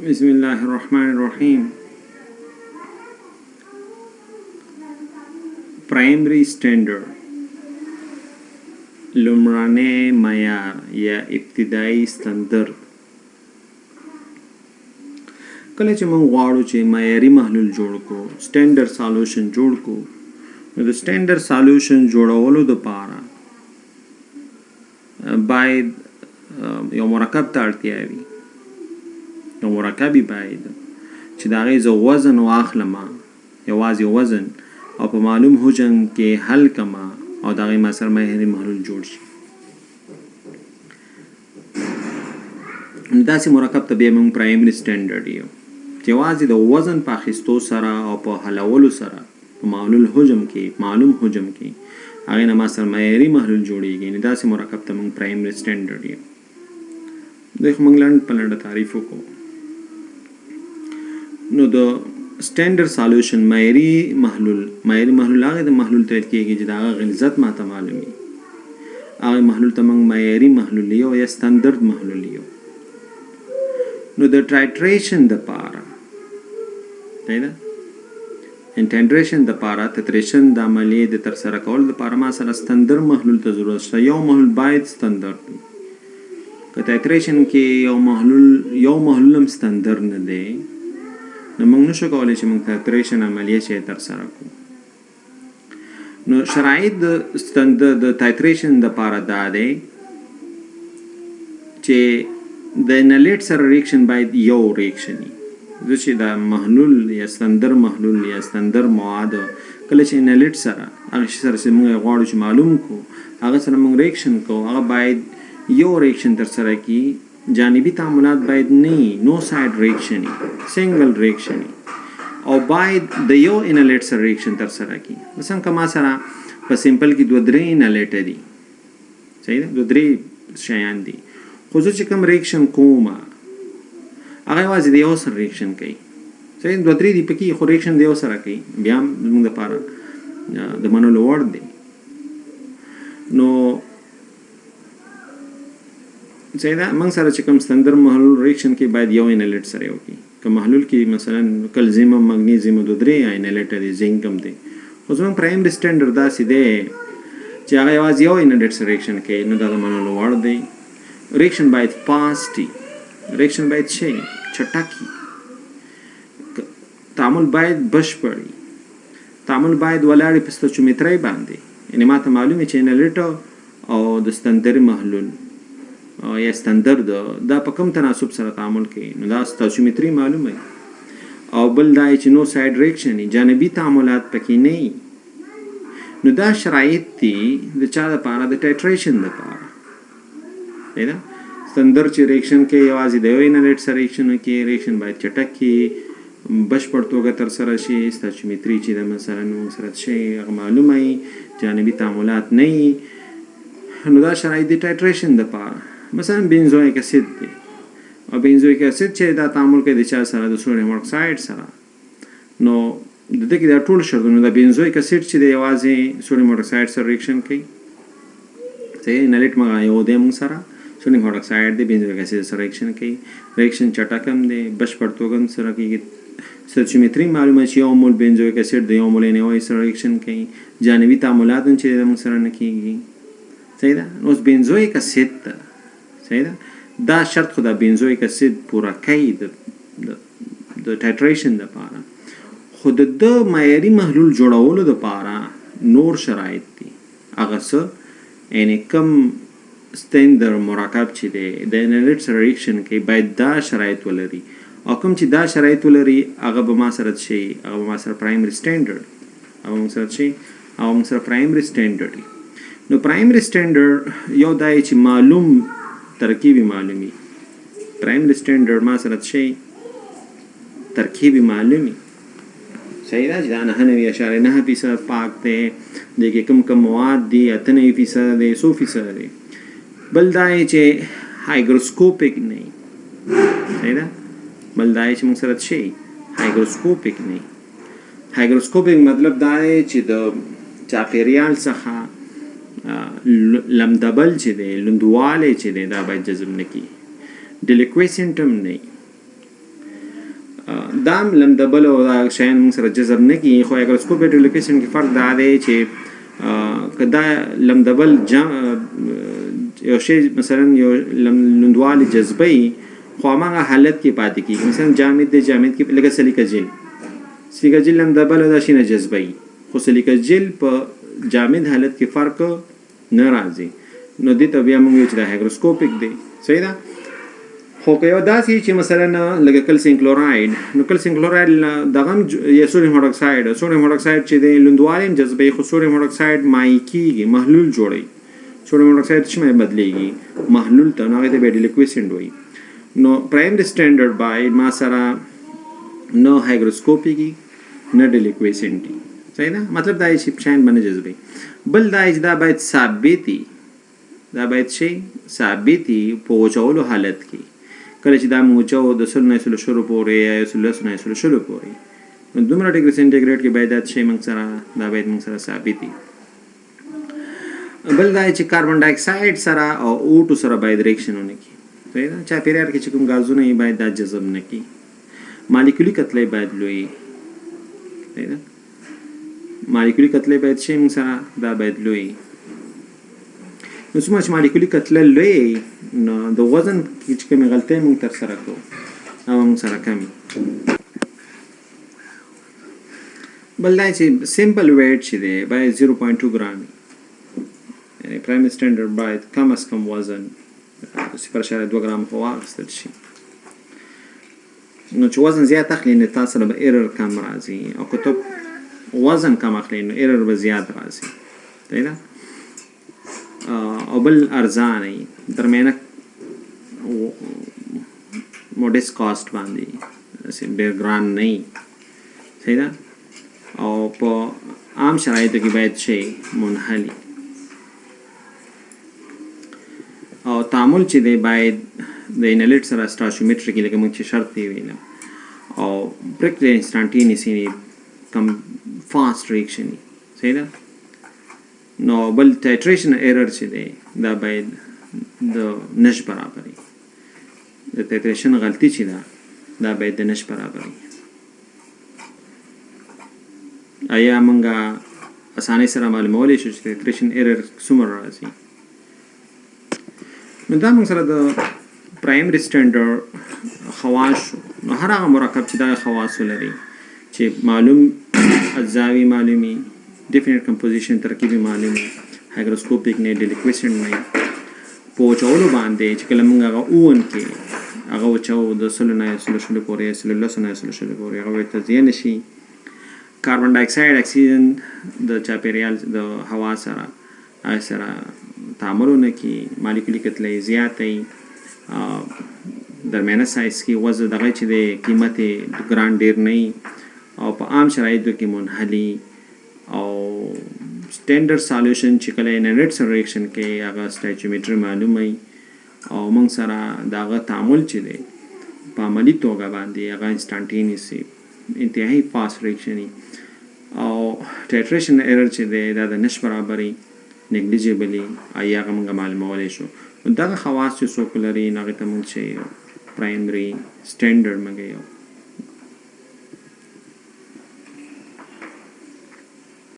بسم الله الرحمن الرحیم. پرایمری سټینډرډ لومړنی معیار یا ابتدایي ستندر. کله چې موږ غواړو چې معیاري محلول جوړ کو، سټینډرډ سالوشن جوړ کو، نو د سټینډرډ سالوشن جوړولو دپاره باید یو مرکب ته اړتیا وي. نو مرکبي باید چې د هغې زه وزن واخلم، یوازې وزن، او په معلوم حجم کې حل کما او د هغې ما سره معیاري محلول جوړ شي. داسې مرکب ته بیا موږ پرایمري سټینډرډ یو چې یوازې د وزن په اخیستو سره او په حلولو سره په معلوم حجم کې هغې نه ما سره معیاري محلول جوړیږي. نو داسې مرکب ته موږ پرایمري سټینډرډ یو. دوی خو موږ لنډ په لنډه تعریف وکړو. نو د سټینډرډ سالوشن معیاري محلول هغه د محلول ته ویل کېږي چې د هغه غلظت ماته معلوم وي. هغه محلول ته موږ معیاري محلول یو یا سټینډرډ محلول یو. نو د ټایټریشن دپاره انټنډریشن دپاره تتریشن د عملیې د ترسره کولو دپاره ما سره سټینډرډ محلول ته ضرورت شته. یو محلول باید سټینډرډ وي. که ټایټریشن کې یو محلول هم سټینډرډ نه دی، نو موږ نشو کولی چې موږ ټایټریشن عملیه چې ترسره کړو. نو شرایط د ټایټریشن دپاره دا دی چې د انلیټ سره ریاکشن باید یو ریاکشن وي. زه چې دا محلول یا سټینډرډ محلول یا سټینډرډ مواد کله چې انلیټ سره هغه شي سره چې موږ غواړو چې معلوم کړو، هغه سره موږ ریاکشن کوو، هغه باید یو ریاکشن ترسره کړي. جانبي تعاملات باید نه وي، نو ساید ریاکشن وي، سنګل ریاکشن وي، او باید د یو انلیټ سره ریاکشن ترسره کړي. مثلا که ما سره په سیمپل کې 2-3 انلیټ دي، صحیح ده، 2-3 شیان دي، خو زه چې کوم ریاکشن کوم هغه یوازې د یو سره ریاکشن کوي. صحیح، 2-3 دي پکې، خو ریاکشن د یو سره کوي، بیا هم زموږ دپاره د منلو وړ دی. نو صحیح ده، موږ سره چې کوم سټینډرډ محلول ریاکشن کې باید یو انلیټ سره یو کوي. که محلول کې مثلا کلزیم، مګنیزیم 2-3 انلیټ دي، زنک هم دی، خو زموږ پرایمري سټینډرډ داسې دی چې هغه یوازې یو انلیټ سره ریاکشن کوي. نو دا د منلو وړ دی. ریاکشن باید فاسټ وي، ریاکشن باید چټک وي، تعامل باید بشپړ وي، تعامل باید ولاړ په ستوچومترۍ باندې. یعنې ما ته معلوم وي چې انلیټ او د سټینډرډ محلول یا سټینډرډ دا په کوم تناسب سره تعامل کوي، نو دا ستوچومتري معلومه وي. او بل دا چې نو ساید ریاکشن وي، جانبي تعاملات پکې نه وي. نو دا شرایط دي د چا دپاره؟ د ټایټریشن دپاره. صحیح ده، سټینډرډ چې ریاکشن کې یوازې د یو انلیټ سره ریاکشن کې ریاکشن باید چټک کې بشپړ توګه ترسره شي. ستوچومتري چې د مثلا موږ سره شي هغه معلومه وي، جانبي تعاملات نه وي. نو دا شرایط د ټایټریشن دپاره. مثلا بنزویک اسید دی، او بنزویک اسید چې دا تعامل کوي د چا سره؟ د سوډیم اکساید سره. نو د دې کې دا ټول شرطونه، د بنزویک اسید چې دی یوازې سوډیم اکساید سره ریاکشن کوي. صحیح، انلیټ موږ یو دی، موږ سره سوډیم اکساید دی، بنزویک اسید سره ریاکشن کوي، ریاکشن چټک هم دی، بشپړ توګه هم سره کېږي. ستوچومتري معلومه چې یو مول بنزویک اسید د یو مول NaOH سره ریاکشن کوي، جانبي تعاملات هم چې موږ سره نه کېږي. صحیح ده. اوس بنزویک اسید ته صحیح ده، دا شرط خو د بنزویک اسید پوره کوي د ټایټریشن دپاره، خو د معیاري محلول جوړولو دپاره نور شرایط دي. هغه څه یعنې کوم سټینډرډ مرکب چې دی د انلیټ سره ریاکشن کوي باید دا شرایط ولري، او کوم چې دا شرایط ولري هغه به ما سره شي، هغه به ما سره پرایمري سټینډرډ، هغه موږ سره شي، هغه موږ سره پرایمري سټینډرډ. نو پرایمري سټینډرډ یو دا چې معلوم ترکیبي معلومي. پرایمري سټینډرډ ما سره شي ترکیبي معلومي. صحیح ده، چې دا 9.9% پاک دی، د کې کم مواد دي 98% دی، 100% دی. بل دا چې هایګروسکوپیک نه وي. صحیح ده، بل دا چې موږ سره شي هایګروسکوپیک نه وي. هایګروسکوپیک مطلب دا دی چې د چاپیریال څخه لمدبل چې دی، لوندوالی چې دی، دا باید جذب نه کړي. ډیلیکویسنټ هم نه وي. دام لمدبل او دا شین موږ سره جذب نه کی خو هایګروسکوپ ډیلیکیشن کې فرق دا دی چې کدا لمدبل یو شی مثلا یو لوندوالي جذبي خو هغه حالت کې پاتې کیږي مثلا جامد کې لکه سلیکا جل لمدبل دا شینه جذبي خو سلیکا جل په جامد حالت کې فرق نه راځي نو دې ته بیا موږ چې دا هایګروسکوپیک دی صحیح ده خو که یو داسې چې مثلا لکه کلسیم کلوراید نو کلسیم کلوراید دغه یا سوډیم هایدروکساید چې د لوندوالي جذبي خو سوډیم هایدروکساید مایع کیږي محلول جوړي سوډیم هایدروکساید چې مې بدلېږي محلول ته نو هغه ته ډیلیکویسنت وایي نو پرایمري سټانډرډ باید ما سره نو هایګروسکوپیک نه ډیلیکویسنت صحیح ده مطلب دا چې شین باندې جذبي بل دا چې دا باید ثابتي دا باید شي ثابتي په وچولو حالت کې کله چې دا موچو د سل نه سل شروع پورې یا سل نه سل شروع پورې نو دومره ډیګري سنټیګریډ کې باید دا شي موږ سره دا باید موږ سره ثابتي بل دا چې کاربن ډای اکساید سره او O2 سره باید ریاکشن ونه کی صحیح ده چا پیرار کې چې کوم غازونه یې باید دا جذب نه کی مالیکولي کتلې باید لوی صحیح ده مالیکولي کتلې باید شي موږ سره دا باید لوی نو څومره چې مالیکولي کتله لوی نو د وزن کې چې کومې غلطۍ موږ تر سره کوو او موږ سره کمې بل دا چې سمپل ویټ چې دی باید 0.2 ګرام یعنی پرایمري سټانډرډ باید کم از کم وزن 0.2 ګرام خو واخیستل شي نو چې وزن زیات اخلي نو تاسو سره به ایرر کم راځي او که ته وزن کم اخلي نو ایرر به زیات راځي صحیح ده او بل ارزان درمیانه موډس کاست باندې ډېر ګران نه صحیح ده او په عام شرایطو کې باید شي منحلي او تعامل چې دی باید د انلیټ سره سټاشومیټري کې لکه موږ چې شرط دی ویل او پریکټیکلی انسټانټینیسلی کم فاست ریاکشن صحیح ده نو بل ټایټریشن ایرر چې دی دا باید د نش برابري د ټایټریشن غلطي چې ده دا باید د نش برابري آیا موږ اسانۍ سره معلومولی شو چې ټایټریشن ایرر څومره راځي نو دا موږ سره د پرایمري سټانډرډ خواص نو هر هغه مرکب چې دا خواص لري چې معلوم اجزاوي معلومي ډیفینټ کمپوزیشن ترکیبي معلومي هایګروسکوپیک نه ډیلیکویسنت نه په وچولو باندې چې کله موږ هغه اوون کې هغه وچو د سلو نه سلو شلو پورې سلولس نه سلو شلو پورې هغه تجزیه نه شي کاربن ډای اکساید اکسیجن د چاپیریال د هوا سره هغه سره تعاملونه کې مالیکولي کتلې زیاتې درمیانه سایز کې وزن دغه چې د قیمت ګران ډیر نه او په عام شرایطو کې منحلي او سټانډرډ سالوشن چې کله انلیټ سره ریاکشن کې هغه سټایچومیټري معلوموي او موږ سره دغه تعامل چې دی په عملي توګه باندې هغه انسټانټینیسي انتهایی فاست ریاکشن او ټایټریشن ایرر چې دی دا د نش برابري نیګلیجیبلی آیا هغه موږ معلومولی شو دغه خواص چې څوک لري هغې ته موږ چې پرایمري سټانډرډ موږ یو